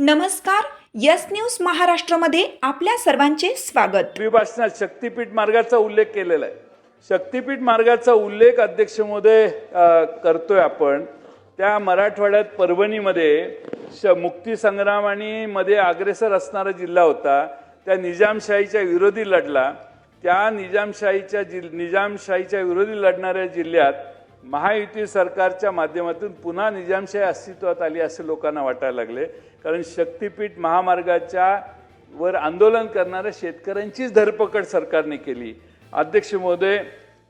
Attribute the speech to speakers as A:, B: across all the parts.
A: नमस्कार. Yes news महाराष्ट्रामध्ये आपल्या सर्वांचे स्वागत.
B: भाषणात शक्तीपीठ मार्गाचा उल्लेख केलेला आहे. शक्तीपीठ मार्गाचा उल्लेख अध्यक्ष महोदय करतोय आपण. त्या मराठवाड्यात परभणीमध्ये मुक्ती संग्राम आणि मध्ये अग्रेसर असणारा जिल्हा होता. त्या निजामशाहीच्या विरोधी लढला. त्या निजामशाहीच्या विरोधी लढणाऱ्या जिल्ह्यात महायुती सरकारच्या माध्यमातून पुन्हा निजामशाही अस्तित्वात आली असे लोकांना वाटायला लागले. कारण शक्तीपीठ महामार्गाच्या वर आंदोलन करणाऱ्या शेतकऱ्यांचीच धरपकड सरकारने केली. अध्यक्ष महोदय,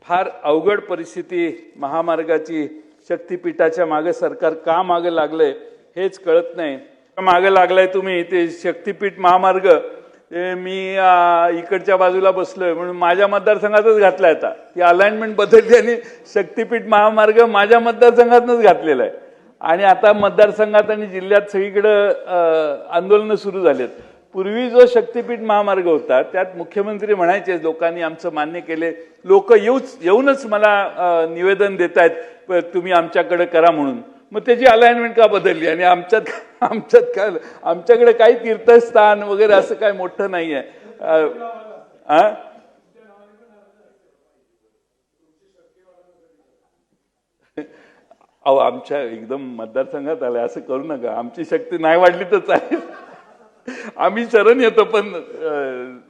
B: फार अवघड परिस्थिती महामार्गाची. शक्तीपीठाच्या मागे सरकार का मागे लागलंय हेच कळत नाही. मागे लागलाय तुम्ही ते शक्तीपीठ महामार्ग. मी इकडच्या बाजूला बसलोय म्हणून माझ्या मतदारसंघातच घातलाय. आता ती अलाइनमेंट बदलली आणि शक्तीपीठ महामार्ग माझ्या मतदारसंघातच घातलेला आहे. आणि आता मतदारसंघात आणि जिल्ह्यात सगळीकडे आंदोलनं सुरू झालेत. पूर्वी जो शक्तीपीठ महामार्ग होता त्यात मुख्यमंत्री म्हणायचे लोकांनी आमचं मान्य केले. लोक येऊनच मला निवेदन देत आहेत तुम्ही आमच्याकडे करा म्हणून. मग त्याची अलाइनमेंट का बदलली? आणि आमच्याकडे काही तीर्थस्थान वगैरे असं काय मोठं नाही आहे. अहो, आमच्या एकदम मतदारसंघात आलाय असं करू नका. आमची शक्ती नाही वाढली तर चालेल. आम्ही शरण येतो, पण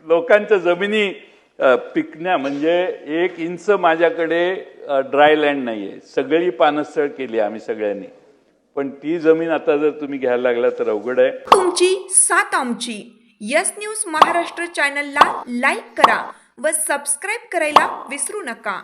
B: लोकांच्या जमिनी पिकण्या म्हणजे 1 इंच माझ्याकडे ड्राय लँड नाहीये. सगळी पानसळ केली आम्ही सगळ्यांनी. पण ती जमीन आता जर तुम्ही घ्यायला लागला तर अवघड आहे.
A: तुमची साथ आमची. यस न्यूज महाराष्ट्र चॅनलला लाईक करा व सबस्क्राईब करायला विसरू नका.